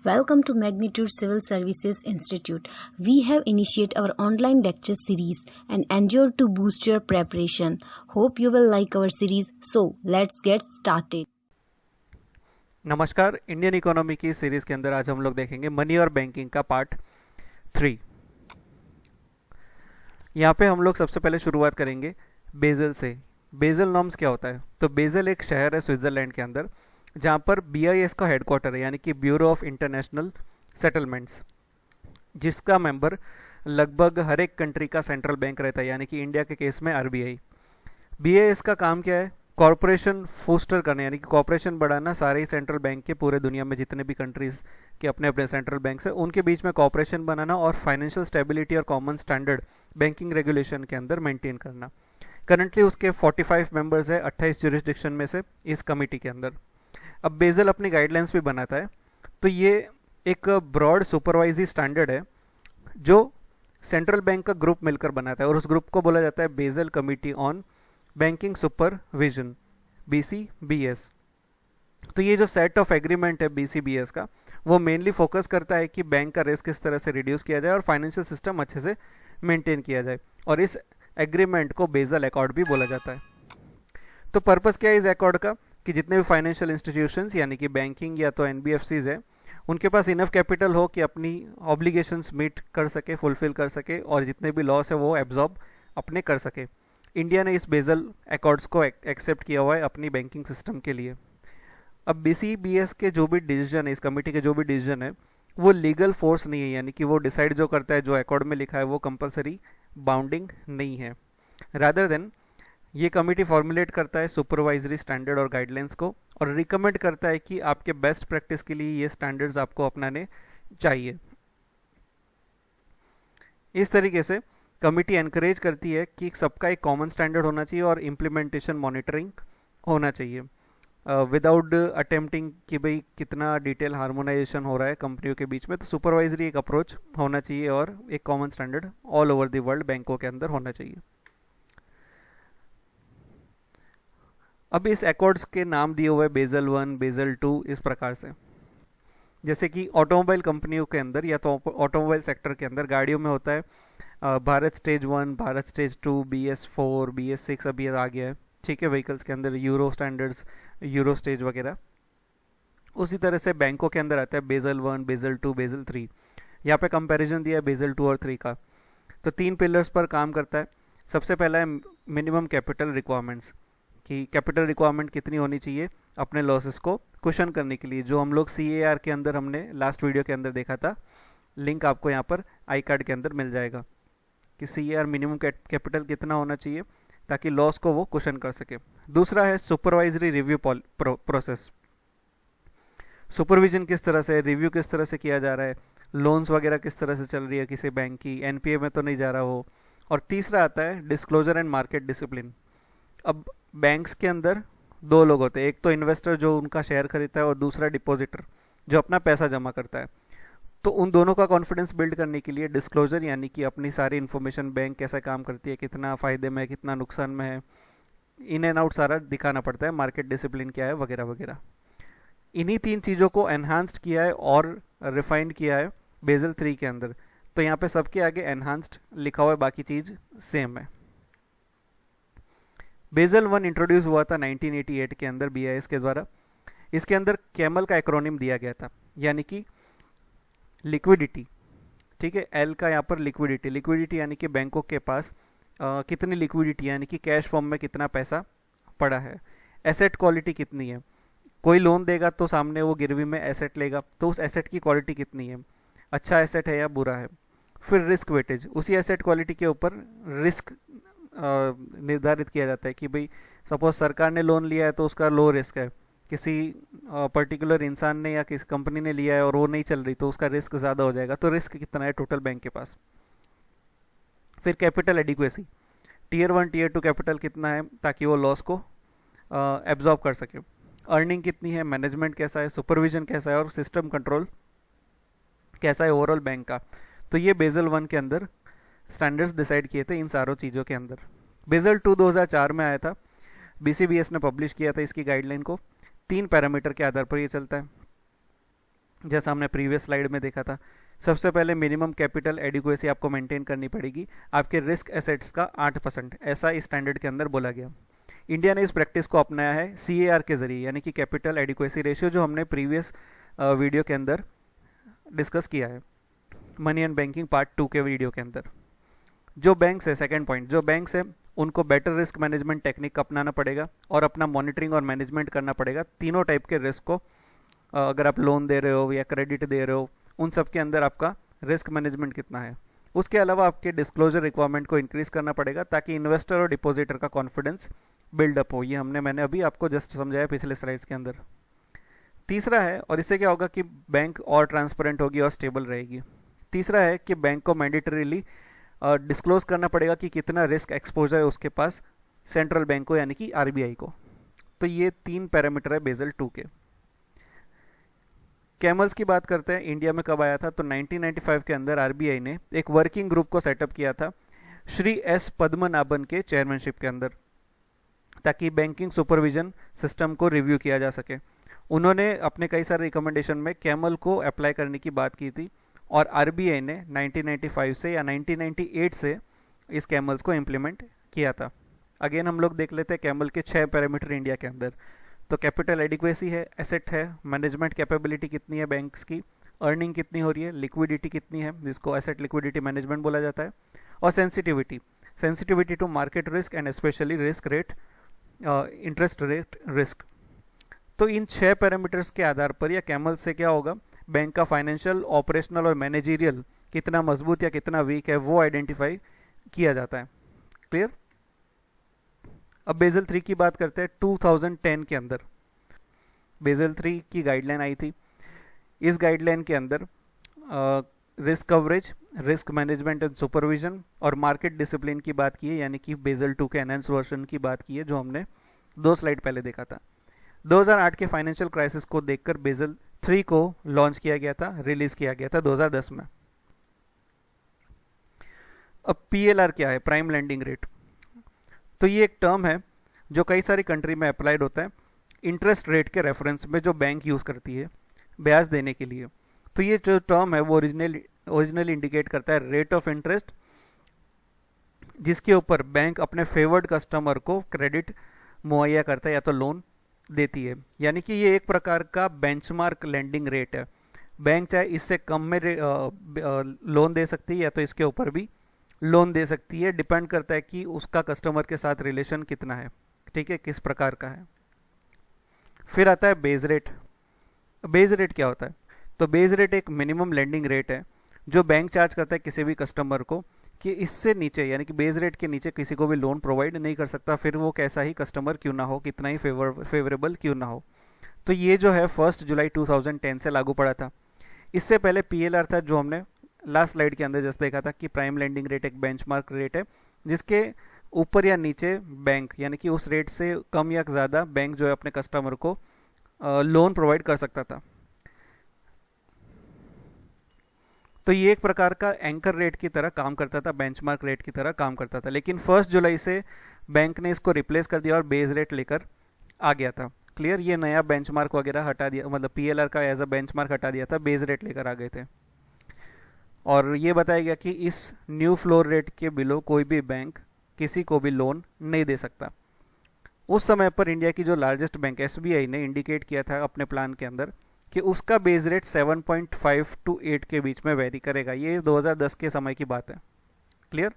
Welcome to Magnitude Civil Services Institute. We have initiated our online lecture series and endeavored to boost your preparation. Hope you will like our series. So, let's get started. नमस्कार। Indian economy की series के अंदर आज हम लोग देखेंगे money और banking का पार्ट 3। यहाँ पे हम लोग सबसे पहले शुरुआत करेंगे बेजल से। बेजल नॉर्म्स क्या होता है? तो बेजल एक शहर है स्विट्जरलैंड के अंदर जहाँ पर BIS का हेडक्वार्टर है, यानी कि ब्यूरो ऑफ इंटरनेशनल सेटलमेंट्स, जिसका मेंबर लगभग हर एक कंट्री का सेंट्रल बैंक रहता है, यानी कि इंडिया के केस में RBI। BIS का काम क्या है? कॉरपोरेशन फोस्टर करना, यानी कि कॉरपोरेशन बढ़ाना। सारे ही सेंट्रल बैंक के पूरे दुनिया में जितने भी कंट्रीज के अपने अपने सेंट्रल बैंक है उनके बीच में कॉरपोरेशन बनाना और फाइनेंशियल स्टेबिलिटी और कॉमन स्टैंडर्ड बैंकिंग रेगुलेशन के अंदर मेंटेन करना। करंटली उसके 45 मेंबर्स है 28 जुरिस्डिक्शन में से इस कमिटी के अंदर। अब बेजल अपनी गाइडलाइंस भी बनाता है, तो ये एक ब्रॉड सुपरवाइजरी स्टैंडर्ड है जो सेंट्रल बैंक का ग्रुप मिलकर बनाता है और उस ग्रुप को बोला जाता है Basel committee on banking supervision, BCBS। तो ये जो सेट ऑफ एग्रीमेंट है BCBS का, वो मेनली फोकस करता है कि बैंक का रिस्क किस तरह से रिड्यूस किया जाए और फाइनेंशियल सिस्टम अच्छे से मेंटेन किया जाए, और इस एग्रीमेंट को बेजल अकॉर्ड भी बोला जाता है। तो पर्पस क्या है इस अकॉर्ड का? कि जितने भी फाइनेंशियल इंस्टीट्यूशंस यानी कि बैंकिंग या तो NBFCs है, उनके पास इनफ कैपिटल हो कि अपनी ऑब्लिगेशंस मीट कर सके, फुलफिल कर सके, और जितने भी लॉस है वो एब्जॉर्ब अपने कर सके। इंडिया ने इस बेजल अकॉर्ड्स को एक्सेप्ट किया हुआ है अपनी बैंकिंग सिस्टम के लिए। अब BCBS के जो भी डिसीजन है, इस कमेटी के जो भी डिसीजन है, वो लीगल फोर्स नहीं है, यानी कि वो डिसाइड जो करता है, जो अकॉर्ड में लिखा है वो कंपलसरी बाउंडिंग नहीं है। रादर देन ये कमेटी फॉर्मुलेट करता है सुपरवाइजरी स्टैंडर्ड और गाइडलाइंस को, और रिकमेंड करता है कि आपके बेस्ट प्रैक्टिस के लिए ये स्टैंडर्ड्स आपको अपनाने चाहिए। इस तरीके से कमेटी एनकरेज करती है कि सबका एक कॉमन स्टैंडर्ड होना चाहिए और इम्प्लीमेंटेशन मॉनिटरिंग होना चाहिए, विदाउट अटेम्प्टिंग कि भाई कितना डिटेल हार्मोनाइजेशन हो रहा है कंपनियों के बीच में। तो सुपरवाइजरी एक अप्रोच होना चाहिए और एक common standard all over the world बैंकों के अंदर होना चाहिए। अब इस अकॉर्ड्स के नाम दिए हुए बेजल 1, बेजल 2 इस प्रकार से, जैसे कि ऑटोमोबाइल कंपनियों के अंदर या तो ऑटोमोबाइल सेक्टर के अंदर गाड़ियों में होता है Bharat stage 1, Bharat stage 2, BS4, BS6 अभी आ गया है, ठीक है। व्हीकल्स के अंदर यूरो स्टैंडर्ड्स, यूरो स्टेज वगैरह। उसी तरह से बैंकों के अंदर आता है बेजल 1, बेजल 2, बेजल 3। यहाँ पे कंपैरिजन दिया है बेजल 2 और 3 का। तो 3 पिलर्स पर काम करता है। सबसे पहला है मिनिमम कैपिटल रिक्वायरमेंट्स, कि कैपिटल रिक्वायरमेंट कितनी होनी चाहिए अपने लॉसेस को कुशन करने के लिए, जो हम लोग CAR के अंदर हमने लास्ट वीडियो के अंदर देखा था। लिंक आपको यहाँ पर आई कार्ड के अंदर मिल जाएगा कि CAR मिनिमम कैपिटल कितना होना चाहिए ताकि लॉस को वो कुशन कर सके। दूसरा है सुपरवाइजरी रिव्यू प्रोसेस। सुपरविजन किस तरह से, रिव्यू किस तरह से किया जा रहा है, लोन्स वगैरह किस तरह से चल रही है किसी बैंक की, NPA में तो नहीं जा रहा वो। और तीसरा आता है डिस्क्लोजर एंड मार्केट डिसिप्लिन। अब बैंक्स के अंदर 2 लोग होते हैं, एक तो इन्वेस्टर जो उनका शेयर खरीदता है और दूसरा डिपॉजिटर जो अपना पैसा जमा करता है। तो उन दोनों का कॉन्फिडेंस बिल्ड करने के लिए डिस्क्लोजर, यानी कि अपनी सारी इन्फॉर्मेशन, बैंक कैसा काम करती है, कितना फ़ायदे में है, कितना नुकसान में है, इन एंड आउट सारा दिखाना पड़ता है, मार्केट डिसिप्लिन क्या है वगैरह वगैरह। इन्हीं 3 चीज़ों को एनहांस्ड किया है और रिफाइंड किया है बेजल 3 के अंदर। तो यहाँ पे सबके आगे एनहांस्ड लिखा हुआ है, बाकी चीज़ सेम है। बेजल 1 इंट्रोड्यूस हुआ था 1988 के अंदर BIS के द्वारा। इसके अंदर कैमल का एक्रोनिम दिया गया था, यानी कि लिक्विडिटी, ठीक है। L का यहाँ पर लिक्विडिटी, लिक्विडिटी यानी कि बैंकों के पास कितनी लिक्विडिटी, यानी कि कैश फॉर्म में कितना पैसा पड़ा है। एसेट क्वालिटी कितनी है, कोई लोन देगा तो सामने वो गिरवी में एसेट लेगा, तो उस एसेट की क्वालिटी कितनी है, अच्छा एसेट है या बुरा है। फिर रिस्क वेटेज, उसी एसेट क्वालिटी के ऊपर रिस्क निर्धारित किया जाता है कि भाई सपोज सरकार ने लोन लिया है तो उसका लो रिस्क है, किसी पर्टिकुलर इंसान ने या किसी कंपनी ने लिया है और वो नहीं चल रही तो उसका रिस्क ज़्यादा हो जाएगा। तो रिस्क कितना है टोटल बैंक के पास। फिर capital adequacy, Tier 1 Tier 2 capital कितना है ताकि वो लॉस को एब्जॉर्ब कर सके। अर्निंग कितनी है, मैनेजमेंट कैसा है, सुपरविजन कैसा है, और सिस्टम कंट्रोल कैसा है ओवरऑल बैंक का। तो ये बेजल 1 के अंदर स्टैंडर्ड्स डिसाइड किए थे इन सारों चीज़ों के अंदर। बेजल 2 2004 में आया था, BCBS ने पब्लिश किया था इसकी गाइडलाइन को। 3 पैरामीटर के आधार पर ये चलता है। जैसा हमने प्रीवियस स्लाइड में देखा था। सबसे पहले मिनिमम कैपिटल एडिक्वेसी आपको मेंटेन करनी पड़ेगी आपके रिस्क एसेट्स का 8%, ऐसा इस स्टैंडर्ड के अंदर बोला गया। इंडिया ने इस प्रैक्टिस को अपनाया है CAR के जरिए, यानी कि कैपिटल एडिक्वेसी रेशियो, जो हमने प्रीवियस वीडियो के अंदर डिस्कस किया है, मनी एंड बैंकिंग पार्ट 2 के वीडियो के अंदर। जो बैंक्स है, सेकंड पॉइंट, जो बैंक्स है उनको बेटर रिस्क मैनेजमेंट टेक्निक अपनाना पड़ेगा और अपना मॉनिटरिंग और मैनेजमेंट करना पड़ेगा तीनों टाइप के रिस्क को। अगर आप लोन दे रहे हो या क्रेडिट दे रहे हो, उन सब के अंदर आपका रिस्क मैनेजमेंट कितना है। उसके अलावा आपके डिस्क्लोजर रिक्वायरमेंट को इंक्रीज करना पड़ेगा ताकि इन्वेस्टर और डिपॉजिटर का कॉन्फिडेंस बिल्डअप हो। ये मैंने अभी आपको जस्ट समझाया पिछले स्लाइड्स के अंदर। तीसरा है, और इससे क्या होगा कि बैंक और ट्रांसपेरेंट होगी और स्टेबल रहेगी। तीसरा है कि बैंक को मैंडेटरीली डिस्क्लोज करना पड़ेगा कि कितना रिस्क एक्सपोजर है उसके पास सेंट्रल बैंक को, यानी कि RBI को। तो ये 3 पैरामीटर है बेसल 2 के। कैमल्स की बात करते हैं, इंडिया में कब आया था, तो 1995 के अंदर RBI ने एक वर्किंग ग्रुप को सेटअप किया था श्री S पद्मनाभन के चेयरमैनशिप के अंदर, ताकि बैंकिंग सुपरविजन सिस्टम को रिव्यू किया जा सके। उन्होंने अपने कई सारे रिकमेंडेशन में कैमल को अप्लाई करने की बात की थी और RBI ने 1995 से या 1998 से इस कैमल्स को इम्प्लीमेंट किया था। अगेन हम लोग देख लेते हैं कैमल के 6 पैरामीटर इंडिया के अंदर। तो कैपिटल एडिक्वेसी है, एसेट है, मैनेजमेंट कैपेबिलिटी कितनी है बैंक्स की, अर्निंग कितनी हो रही है, लिक्विडिटी कितनी है जिसको एसेट लिक्विडिटी मैनेजमेंट बोला जाता है, और sensitivity to market risk and specially risk rate, interest rate risk. तो इन 6 पैरामीटर्स के आधार पर या कैमल से क्या होगा, बैंक का फाइनेंशियल, ऑपरेशनल और मैनेजरियल कितना मजबूत या कितना वीक है वो आइडेंटिफाई किया जाता है। क्लियर। अब बेसल 3 की बात करते हैं। 2010 के अंदर बेसल 3 की गाइडलाइन आई थी। इस गाइडलाइन के अंदर risk coverage, risk management and supervision और मार्केट डिसिप्लिन की बात की है, यानी कि बेसल 2 के एनहांस वर्जन की बात की है, जो हमने 2 स्लाइड पहले देखा था। 2008 के फाइनेंशियल क्राइसिस को देखकर बेसल 3 को लॉन्च किया गया था, रिलीज किया गया था 2010 में। अब PLR क्या है, प्राइम लैंडिंग रेट। तो ये एक टर्म है जो कई सारी कंट्री में अप्लाइड होता है इंटरेस्ट रेट के रेफरेंस में, जो बैंक यूज करती है ब्याज देने के लिए। तो ये जो टर्म है वो ओरिजिनली इंडिकेट करता है रेट ऑफ इंटरेस्ट जिसके ऊपर बैंक अपने फेवर्ड कस्टमर को क्रेडिट मुहैया करता है या तो लोन देती है। यानी कि ये एक प्रकार का बेंचमार्क लेंडिंग रेट है। बैंक चाहे इससे कम में लोन दे सकती है या तो इसके ऊपर भी लोन दे सकती है, डिपेंड करता है कि उसका कस्टमर के साथ रिलेशन कितना है, ठीक है, किस प्रकार का है। फिर आता है बेस रेट। बेस रेट क्या होता है, तो बेस रेट एक मिनिमम लेंडिंग रेट है जो बैंक चार्ज करता है किसी भी कस्टमर को कि इससे नीचे, यानी कि बेस रेट के नीचे किसी को भी लोन प्रोवाइड नहीं कर सकता, फिर वो कैसा ही कस्टमर क्यों ना हो, कितना ही फेवरेबल क्यों ना हो। तो ये जो है 1 जुलाई 2010 से लागू पड़ा था। इससे पहले PLR था, जो हमने लास्ट स्लाइड के अंदर जैसे देखा था कि प्राइम लैंडिंग रेट एक बेंचमार्क रेट है जिसके ऊपर या नीचे बैंक, यानी कि उस रेट से कम या ज़्यादा बैंक जो है अपने कस्टमर को लोन प्रोवाइड कर सकता था। तो ये एक प्रकार का एंकर रेट की तरह काम करता था, बेंचमार्क रेट की तरह काम करता था। लेकिन 1 जुलाई से बैंक ने इसको रिप्लेस कर दिया और बेस रेट लेकर आ गया था। क्लियर। ये नया बेंचमार्क वगैरह हटा दिया, मतलब PLR का एज अ बेंचमार्क हटा दिया था, बेस रेट लेकर आ गए थे। और ये बताया गया कि इस न्यू फ्लोर रेट के बिलो कोई भी बैंक किसी को भी लोन नहीं दे सकता। उस समय पर इंडिया की जो लार्जेस्ट बैंक SBI ने इंडिकेट किया था अपने प्लान के अंदर कि उसका बेस रेट 7.5 to 8 के बीच में वेरी करेगा। ये 2010 के समय की बात है। क्लियर।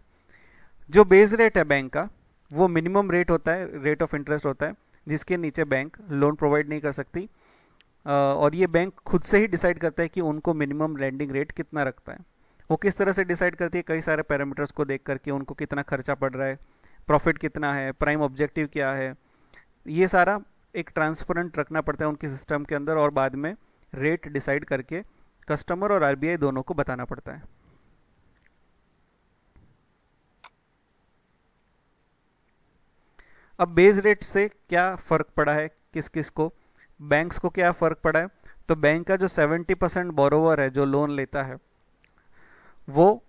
जो बेस रेट है बैंक का वो मिनिमम रेट होता है, रेट ऑफ इंटरेस्ट होता है, जिसके नीचे बैंक लोन प्रोवाइड नहीं कर सकती। और ये बैंक खुद से ही डिसाइड करता है कि उनको मिनिमम लैंडिंग रेट कितना रखता है। वो किस तरह से डिसाइड करती है, कई सारे पैरामीटर्स को देख करके उनको कितना खर्चा पड़ रहा है, प्रॉफिट कितना है, प्राइम ऑब्जेक्टिव क्या है, ये सारा एक ट्रांसपेरेंट रखना पड़ता है उनके सिस्टम के अंदर और बाद में रेट डिसाइड करके कस्टमर और RBI दोनों को बताना पड़ता है। अब बेस रेट से क्या फ़र्क पड़ा है, किस किस को, बैंक्स को क्या फ़र्क पड़ा है, तो बैंक का जो 70% बोरोवर है जो लोन लेता है वो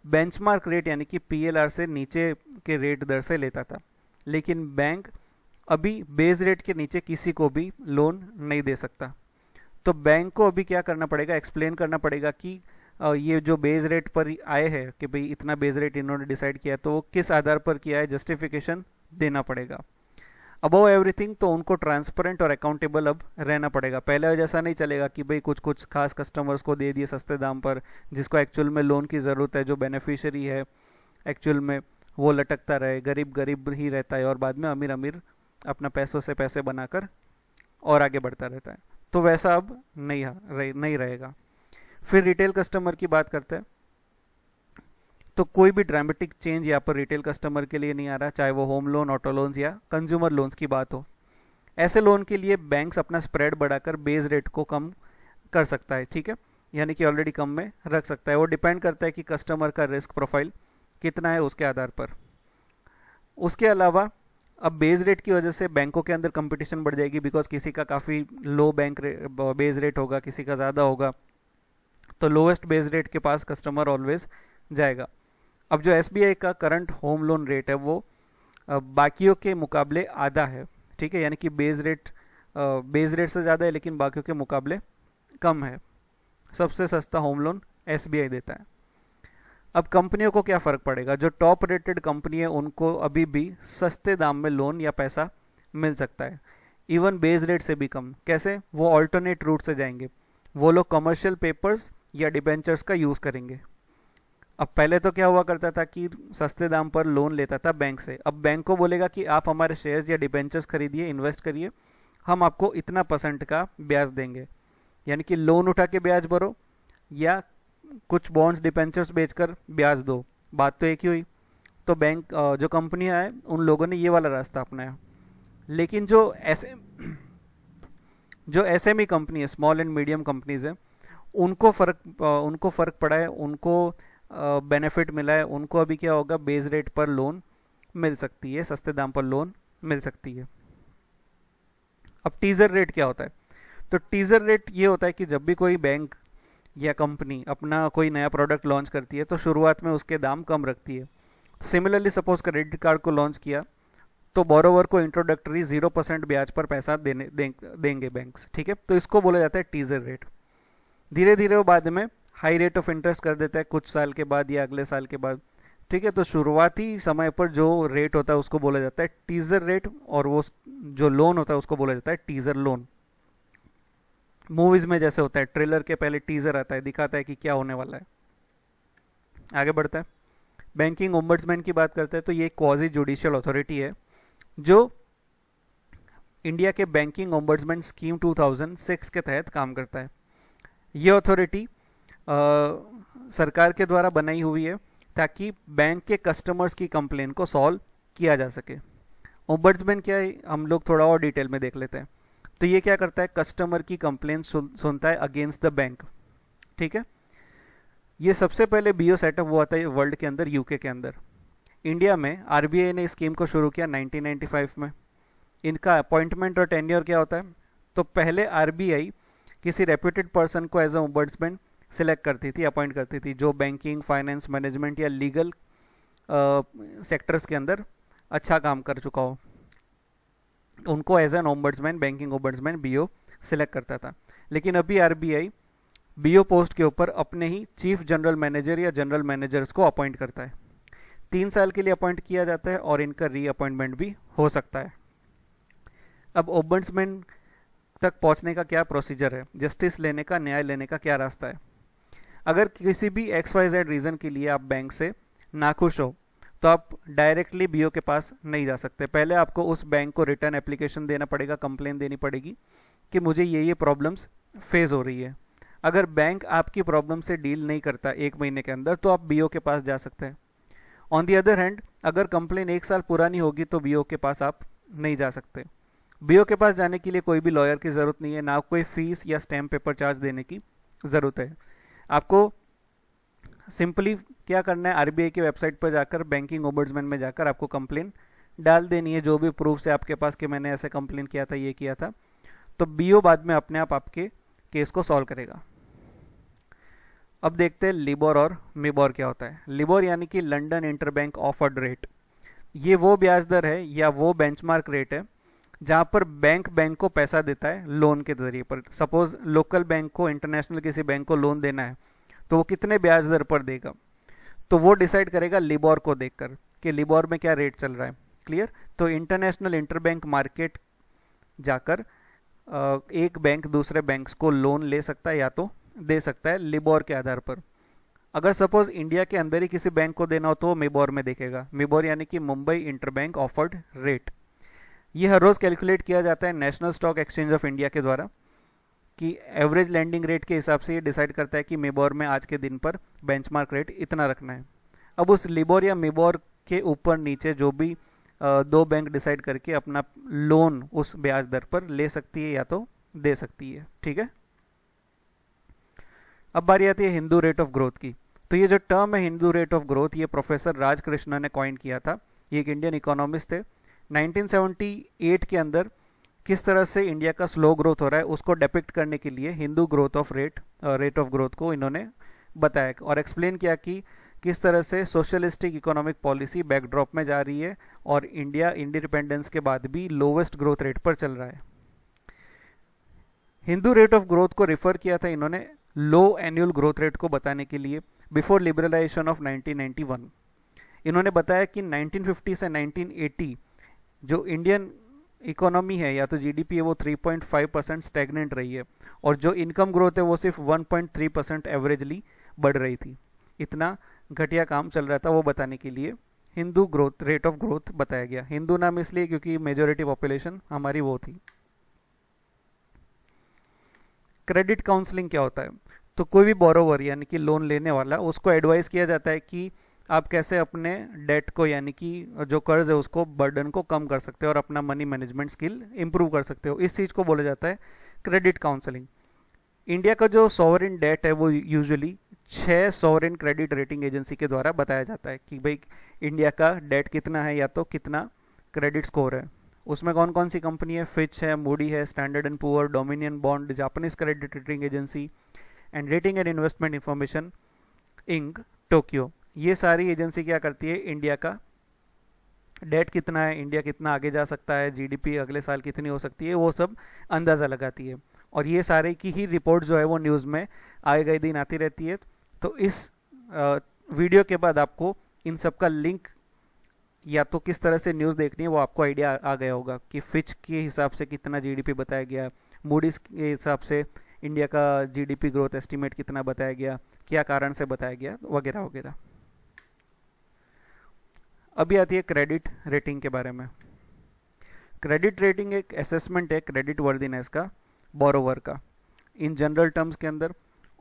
बेंचमार्क रेट यानी कि PLR से नीचे के रेट दर से लेता था। लेकिन बैंक अभी बेस रेट के नीचे किसी को भी लोन नहीं दे सकता। तो बैंक को अभी क्या करना पड़ेगा, एक्सप्लेन करना पड़ेगा कि ये जो बेस रेट पर आए हैं कि भाई इतना बेस रेट इन्होंने डिसाइड किया, तो वो किस आधार पर किया है, जस्टिफिकेशन देना पड़ेगा। अबव एवरीथिंग तो उनको ट्रांसपेरेंट और अकाउंटेबल अब रहना पड़ेगा। पहले जैसा नहीं चलेगा कि भाई कुछ कुछ खास कस्टमर्स को दे दिए सस्ते दाम पर, जिसको एक्चुअल में लोन की ज़रूरत है, जो बेनिफिशियरी है एक्चुअल में वो लटकता रहे, गरीब गरीब ही रहता है और बाद में अमीर अमीर अपना पैसों से पैसे बनाकर और आगे बढ़ता रहता है। तो वैसा अब नहीं रहेगा। फिर रिटेल कस्टमर की बात करते हैं, तो कोई भी ड्रामेटिक चेंज यहाँ पर रिटेल कस्टमर के लिए नहीं आ रहा, चाहे वो होम लोन, ऑटो लोन्स या कंज्यूमर लोन्स की बात हो। ऐसे लोन के लिए बैंक्स अपना स्प्रेड बढ़ाकर बेस रेट को कम कर सकता है, ठीक है, यानी कि ऑलरेडी कम में रख सकता है। वो डिपेंड करता है कि कस्टमर का रिस्क प्रोफाइल कितना है उसके आधार पर। उसके अलावा अब बेस रेट की वजह से बैंकों के अंदर कंपटीशन बढ़ जाएगी, बिकॉज किसी का काफ़ी लो बेस रेट होगा, किसी का ज़्यादा होगा, तो लोवेस्ट बेस रेट के पास कस्टमर ऑलवेज जाएगा। अब जो SBI का करंट होम लोन रेट है वो बाकियों के मुकाबले आधा है, ठीक है, यानी कि बेस रेट से ज़्यादा है लेकिन बाकियों के मुकाबले कम है। सबसे सस्ता होम लोन SBI देता है। अब कंपनियों को क्या फ़र्क पड़ेगा, जो टॉप रेटेड कंपनी है उनको अभी भी सस्ते दाम में लोन या पैसा मिल सकता है, इवन बेस रेट से भी कम। कैसे? वो ऑल्टरनेट रूट से जाएंगे, वो लोग कमर्शियल पेपर्स या डिबेंचर्स का यूज़ करेंगे। अब पहले तो क्या हुआ करता था कि सस्ते दाम पर लोन लेता था बैंक से, अब बैंक को बोलेगा कि आप हमारे शेयर्स या डिबेंचर्स खरीदिए, इन्वेस्ट करिए, हम आपको इतना % का ब्याज देंगे, यानी कि लोन उठा के ब्याज भरो या कुछ बॉन्ड्स डिबेंचर्स बेचकर ब्याज दो, बात तो एक ही हुई। तो बैंक जो कंपनियां हैं उन लोगों ने ये वाला रास्ता अपनाया। लेकिन जो SME कंपनी है, स्मॉल एंड मीडियम कंपनीज है, उनको फ़र्क पड़ा है, उनको बेनिफिट मिला है, उनको अभी क्या होगा, बेस रेट पर लोन मिल सकती है, सस्ते दाम पर लोन मिल सकती है। अब टीजर रेट क्या होता है? तो टीजर रेट ये होता है कि जब भी कोई बैंक या कंपनी अपना कोई नया प्रोडक्ट लॉन्च करती है तो शुरुआत में उसके दाम कम रखती है। तो सिमिलरली सपोज क्रेडिट कार्ड को लॉन्च किया तो बोरोवर को इंट्रोडक्टरी 0% ब्याज पर पैसा देंगे बैंक्स, ठीक है, तो इसको बोला जाता है टीजर रेट। धीरे धीरे वो बाद में हाई रेट ऑफ इंटरेस्ट कर देता है कुछ साल के बाद या अगले साल के बाद, ठीक है। तो शुरुआती समय पर जो रेट होता है उसको बोला जाता है टीजर रेट, और वो जो लोन होता है उसको बोला जाता है टीजर लोन। मूवीज में जैसे होता है, ट्रेलर के पहले टीजर आता है, दिखाता है कि क्या होने वाला है। आगे बढ़ता है, बैंकिंग ओम्बड्समैन की बात करते हैं, तो ये क्वाजी जुडिशियल अथॉरिटी है जो इंडिया के बैंकिंग ओम्बड्समैन स्कीम 2006 के तहत काम करता है। ये अथॉरिटी सरकार के द्वारा बनाई हुई है ताकि बैंक के कस्टमर्स की कंप्लेन को सॉल्व किया जा सके। ओम्बड्समैन क्या है, हम लोग थोड़ा और डिटेल में देख लेते हैं। तो ये क्या करता है, कस्टमर की कंप्लेन सुनता है अगेंस्ट द बैंक, ठीक है। ये सबसे पहले बीओ सेटअप हुआ था वर्ल्ड के अंदर, यूके के अंदर। इंडिया में आरबीआई ने स्कीम को शुरू किया 1995 में। इनका अपॉइंटमेंट और टेन्योर क्या होता है, तो पहले आरबीआई किसी रेप्यूटेड पर्सन को एज ए ओम्बड्समैन सिलेक्ट करती थी, अपॉइंट करती थी, जो बैंकिंग, फाइनेंस, मैनेजमेंट या लीगल सेक्टर्स के अंदर अच्छा काम कर चुका हो, उनको as an ombudsman, banking ombudsman BO select करता था। लेकिन अभी आरबीआई बीओ पोस्ट के ऊपर अपने ही चीफ जनरल मैनेजर या जनरल मैनेजर्स को अपॉइंट करता है। 3 साल के लिए अपॉइंट किया जाता है और इनका रीअपॉइंटमेंट भी हो सकता है। अब ओम्बड्समैन तक पहुंचने का क्या प्रोसीजर है, जस्टिस लेने का, न्याय लेने का क्या रास्ता है। अगर किसी भी XYZ रीज़न के लिए आप बैंक से नाखुश हो तो आप डायरेक्टली बीओ के पास नहीं जा सकते। पहले आपको उस बैंक को रिटर्न एप्लीकेशन देना पड़ेगा, कंप्लेन देनी पड़ेगी कि मुझे ये प्रॉब्लम्स फेस हो रही है। अगर बैंक आपकी प्रॉब्लम से डील नहीं करता 1 महीने के अंदर तो आप बीओ के पास जा सकते हैं। ऑन दी अदर हैंड, अगर कंप्लेन 1 साल पुरानी होगी तो बीओ के पास आप नहीं जा सकते। बीओ के पास जाने के लिए कोई भी लॉयर की ज़रूरत नहीं है, ना कोई फीस या स्टैम्प पेपर चार्ज देने की ज़रूरत है। आपको सिंपली क्या करना है, आरबीआई की वेबसाइट पर जाकर, बैंकिंग ओम्बड्समैन में जाकर आपको कंप्लेन डाल देनी है, जो भी प्रूफ है आपके पास कि मैंने ऐसे कंप्लेन किया था, ये किया था। तो बीओ बाद में अपने आप आपके केस को सॉल्व करेगा। अब देखते हैं लिबोर और मिबोर क्या होता है। लिबोर यानी कि लंदन इंटरबैंक ऑफर्ड रेट। ये वो ब्याज दर है या वो बेंचमार्क रेट है जहाँ पर बैंक को पैसा देता है लोन के जरिए पर। सपोज लोकल बैंक को इंटरनेशनल किसी बैंक को लोन देना है तो वो कितने ब्याज दर पर देगा, तो वो डिसाइड करेगा लिबोर को देखकर कि लिबोर में क्या रेट चल रहा है। क्लियर। तो इंटरनेशनल इंटरबैंक मार्केट जाकर एक बैंक दूसरे बैंक्स को लोन ले सकता है या तो दे सकता है लिबोर के आधार पर। अगर सपोज इंडिया के अंदर ही किसी बैंक को देना हो तो वो मिबोर में देखेगा। मिबोर यानी कि मुंबई इंटरबैंक ऑफर्ड रेट। ये हर रोज कैलकुलेट किया जाता है national stock exchange of India के द्वारा कि एवरेज लैंडिंग रेट के हिसाब से ये डिसाइड करता है कि मिबोर में आज के दिन पर बेंचमार्क रेट इतना रखना है। अब उस लिबोर या मिबोर के ऊपर नीचे जो भी दो बैंक डिसाइड करके अपना लोन उस ब्याज दर पर ले सकती है या तो दे सकती है। ठीक है। अब बारी आती है हिंदू रेट ऑफ ग्रोथ की। तो ये जो टर्म है हिंदू रेट ऑफ ग्रोथ, ये प्रोफेसर राज कृष्णा ने कॉइन किया था। ये एक इंडियन इकोनॉमिस्ट थे। 1978 के अंदर किस तरह से इंडिया का स्लो ग्रोथ हो रहा है उसको डिपिक्ट करने के लिए Hindu growth of rate of growth को इन्होंने बताया और एक्सप्लेन किया कि किस तरह से सोशलिस्टिक इकोनॉमिक पॉलिसी बैकड्रॉप में जा रही है और इंडिया इंडिपेंडेंस के बाद भी लोवेस्ट ग्रोथ रेट पर चल रहा है। हिंदू रेट ऑफ ग्रोथ को रिफर किया था इन्होंने लो एनुअल ग्रोथ रेट को बताने के लिए बिफोर लिबरलाइजेशन ऑफ 1991। इन्होंने बताया कि 1950 से 1980 जो इंडियन इकोनॉमी है या तो जीडीपी है वो 3.5% स्टैग्नेंट रही है और जो इनकम ग्रोथ है वो सिर्फ 1.3% एवरेजली बढ़ रही थी। इतना घटिया काम चल रहा था, वो बताने के लिए Hindu growth rate of growth बताया गया। हिंदू नाम इसलिए क्योंकि मेजोरिटी पॉपुलेशन हमारी वो थी। क्रेडिट काउंसलिंग क्या होता है? तो कोई भी बोरोवर यानी कि लोन लेने वाला उसको एडवाइस किया जाता है कि आप कैसे अपने डेट को यानी कि जो कर्ज है उसको बर्डन को कम कर सकते हो और अपना मनी मैनेजमेंट स्किल इंप्रूव कर सकते हो। इस चीज़ को बोला जाता है क्रेडिट काउंसलिंग। इंडिया का जो सॉवरेन डेट है वो usually 6 sovereign credit rating agency के द्वारा बताया जाता है कि भाई इंडिया का डेट कितना है या तो कितना क्रेडिट स्कोर है। उसमें कौन कौन सी कंपनी है? फिच है, मूडी है, Standard and Poor, Dominion Bond, Japanese credit rating agency and rating and investment information Inc Tokyo. ये सारी एजेंसी क्या करती है? इंडिया का डेट कितना है, इंडिया कितना आगे जा सकता है, जीडीपी अगले साल कितनी हो सकती है, वो सब अंदाज़ा लगाती है। और ये सारे की ही रिपोर्ट जो है वो न्यूज़ में आए गए दिन आती रहती है। तो इस वीडियो के बाद आपको इन सब का लिंक या तो किस तरह से न्यूज़ देखनी है वो आपको आइडिया आ गया होगा कि फिच के हिसाब से कितना जीडीपी बताया गया, मूडीज के हिसाब से इंडिया का जीडीपी ग्रोथ एस्टीमेट कितना बताया गया, क्या कारण से बताया गया, वगैरह वगैरह। अभी आती है क्रेडिट रेटिंग के बारे में। क्रेडिट रेटिंग एक असेसमेंट है क्रेडिट वर्दीनेस का बोरोवर का इन जनरल टर्म्स के अंदर,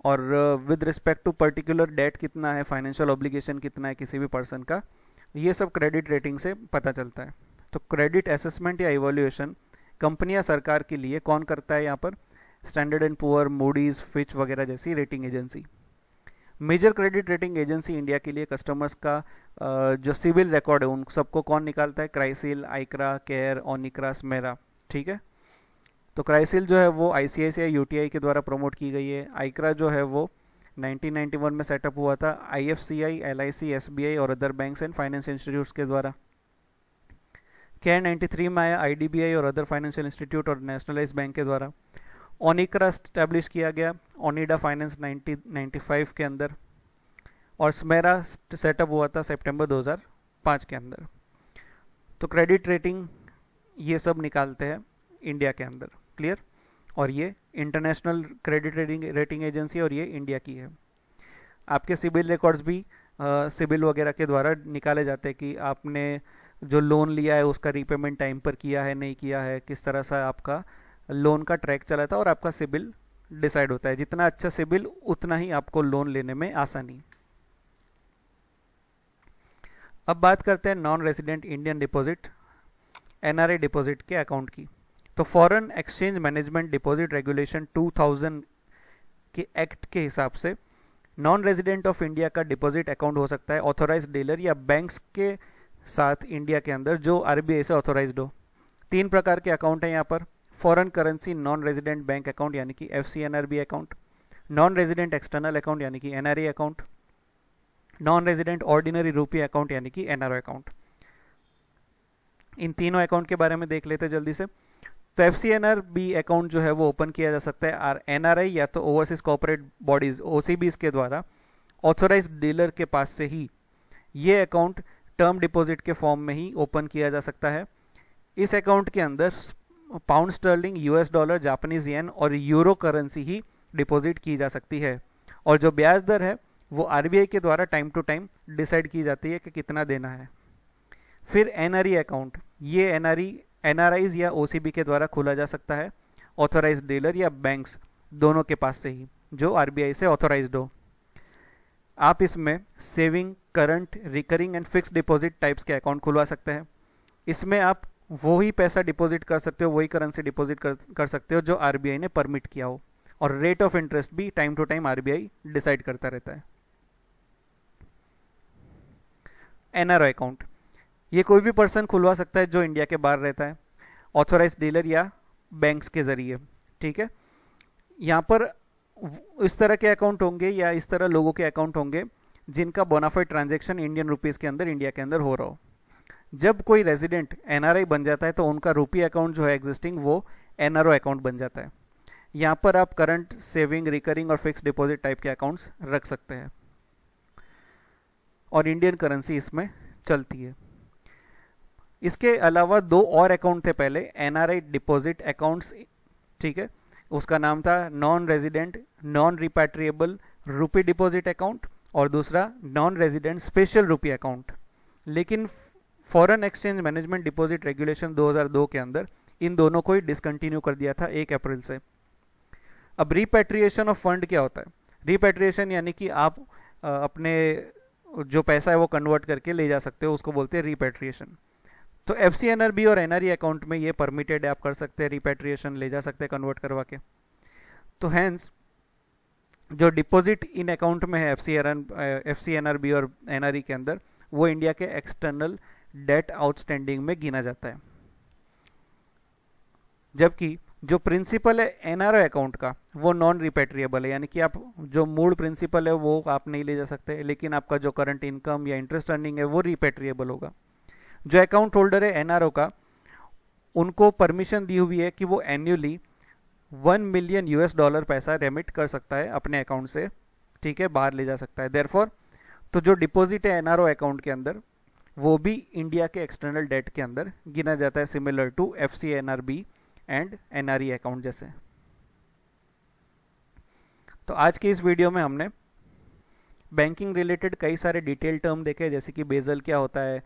और with respect to particular debt कितना है, फाइनेंशियल ऑब्लिगेशन कितना है किसी भी पर्सन का, ये सब क्रेडिट रेटिंग से पता चलता है। तो क्रेडिट असेसमेंट या इवोल्यूशन कंपनी या सरकार के लिए कौन करता है? यहाँ पर Standard and Poor, Moody's, Fitch वगैरह जैसी rating agency. Major credit rating agency India के लिए कस्टमर्स का जो सिविल रिकॉर्ड है उन सबको कौन निकालता है? क्राइसिल, आइक्रा, केयर, ओनिक्रा, स्मेरा। ठीक है। तो क्राइसिल जो है वो आईसीआईसीआई यूटीआई के द्वारा प्रमोट की गई है। आइक्रा जो है वो 1991 में सेटअप हुआ था आईएफसीआई, एलआईसी, एसबीआई और other banks and finance institutes के द्वारा। केयर 93 में आया आईडीबीआई और अदर फाइनेंशियल इंस्टीट्यूट और नेशनलाइज बैंक के द्वारा। ओनिक्रा स्टैब्लिश किया गया ओनिडा फाइनेंस 1995 के अंदर, और स्मेरा सेटअप हुआ था सितंबर 2005 के अंदर। तो क्रेडिट रेटिंग ये सब निकालते हैं इंडिया के अंदर। क्लियर। और ये इंटरनेशनल क्रेडिट रेटिंग एजेंसी और ये इंडिया की है। आपके सिबिल रिकॉर्ड्स भी सिबिल वगैरह के द्वारा निकाले जाते हैं कि आपने जो लोन लिया है उसका रीपेमेंट टाइम पर किया है नहीं किया है, किस तरह से आपका लोन का ट्रैक चला था, और आपका सिबिल डिसाइड होता है। जितना अच्छा सिबिल उतना ही आपको लोन लेने में आसानी। अब बात करते हैं non resident Indian deposit NRA deposit के अकाउंट की। तो foreign exchange management deposit regulation 2000 के एक्ट के हिसाब से नॉन रेजिडेंट ऑफ इंडिया का डिपॉजिट अकाउंट हो सकता है ऑथोराइज्ड डीलर या बैंक्स के साथ इंडिया के अंदर जो आरबीआई से ऑथोराइज्ड हो। 3 प्रकार के अकाउंट हैं यहाँ पर। Foreign currency non resident bank account यानी कि FCNRB account, non resident external account यानी कि NRE account, non resident ordinary rupee account यानी कि एनआरओ अकाउंट। इन तीनों अकाउंट के बारे में देख लेते जल्दी से। तो FCNRB अकाउंट जो है वो ओपन किया जा सकता है NRI या तो ओवरसीज कॉर्पोरेट बॉडीज OCBs के द्वारा ऑथोराइज डीलर के पास से ही ये अकाउंट टर्म डिपॉजिट के फॉर्म में ही ओपन किया जा सकता है। इस अकाउंट के अंदर pound sterling, US dollar, Japanese yen और यूरो करेंसी ही डिपॉजिट की जा सकती है और जो ब्याज दर है वो RBI के द्वारा टाइम टू टाइम डिसाइड की जाती है कि कितना देना है। फिर NRE अकाउंट, ये NRIs या OCB के द्वारा खोला जा सकता है, ऑथोराइज डीलर या बैंक्स दोनों के पास से ही जो RBI से ऑथोराइज्ड हो। आप इसमें saving, current, recurring and fix deposit types के अकाउंट खुलवा सकते हैं। इसमें आप वही पैसा डिपॉजिट कर सकते हो, वही करेंसी डिपॉजिट कर सकते हो जो RBI ने परमिट किया हो और रेट ऑफ इंटरेस्ट भी time to time RBI decide करता रहता है। NRO अकाउंट, ये कोई भी पर्सन खुलवा सकता है जो इंडिया के बाहर रहता है, ऑथोराइज डीलर या बैंक्स के जरिए। ठीक है, यहाँ पर इस तरह के अकाउंट होंगे या इस तरह लोगों के अकाउंट होंगे जिनका बोनाफाइड ट्रांजैक्शन इंडियन रुपीस के अंदर इंडिया के अंदर हो रहा हो। जब कोई रेजिडेंट NRI बन जाता है तो उनका रुपी अकाउंट जो है एग्जिस्टिंग वो NRO अकाउंट बन जाता है। यहाँ पर आप करंट, सेविंग, रिकरिंग और फिक्स डिपॉजिट टाइप के अकाउंट्स रख सकते हैं और इंडियन करेंसी इसमें चलती है। इसके अलावा 2 और अकाउंट थे पहले, NRI डिपॉजिट अकाउंट्स। ठीक है, उसका नाम था नॉन रेजिडेंट नॉन रिपैट्रिएबल रुपी डिपॉजिट अकाउंट और दूसरा नॉन रेजिडेंट स्पेशल रुपी अकाउंट। लेकिन foreign exchange management deposit regulation 2002 के अंदर इन दोनों को ही डिसकंटिन्यू कर दिया था 1 अप्रैल से। अब रिपैट्रिएशन ऑफ फंड क्या होता है? रिपैट्रिएशन यानी कि आप अपने जो पैसा है वो कन्वर्ट करके ले जा सकते हो, उसको बोलते हैं रिपैट्रिएशन। तो FCNRB और NRE अकाउंट में ये परमिटेड है, आप कर सकते हैं रिपैट्रिएशन, ले जा सकते हैं कन्वर्ट करवा के। तो हैंस जो डिपॉजिट इन अकाउंट में है FCNRB और NRE के अंदर, वो इंडिया के एक्सटर्नल डेट आउटस्टैंडिंग में गिना जाता है। जबकि जो प्रिंसिपल है NRO अकाउंट का वो नॉन रिपैट्रिएबल है, यानी कि आप जो मूल प्रिंसिपल है वो आप नहीं ले जा सकते, लेकिन आपका जो करंट इनकम या इंटरेस्ट अर्निंग है वो रिपैट्रिएबल होगा। जो अकाउंट होल्डर है NRO का, उनको परमिशन दी हुई है कि वो एन्युअली $1 मिलियन US पैसा रेमिट कर सकता है अपने अकाउंट से। ठीक है, बाहर ले जा सकता है। देयरफॉर तो जो डिपॉजिट है NRO अकाउंट के अंदर वो भी इंडिया के एक्सटर्नल डेट के अंदर गिना जाता है, similar to FCNRB and NRE account जैसे। तो आज की इस वीडियो में हमने बैंकिंग रिलेटेड कई सारे डिटेल टर्म देखे, जैसे कि बेजल क्या होता है,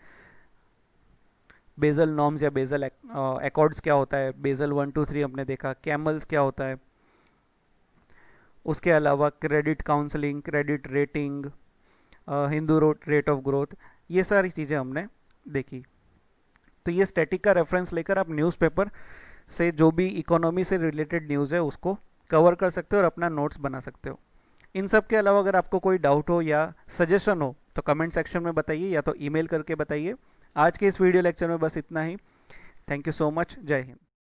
बेजल नॉर्म्स या बेजल अकॉर्ड्स क्या होता है, बेजल 1, 2, 3 हमने देखा, कैमल्स क्या होता है, उसके अलावा credit counselling, credit rating, Hindu rate of growth, ये सारी चीज़ें हमने देखी। तो ये स्टैटिक का रेफरेंस लेकर आप न्यूज़पेपर से जो भी इकोनॉमी से रिलेटेड न्यूज़ है उसको कवर कर सकते हो और अपना नोट्स बना सकते हो। इन सब के अलावा अगर आपको कोई डाउट हो या सजेशन हो तो कमेंट सेक्शन में बताइए या तो ईमेल करके बताइए। आज के इस वीडियो लेक्चर में बस इतना ही। Thank you so much. जय हिंद।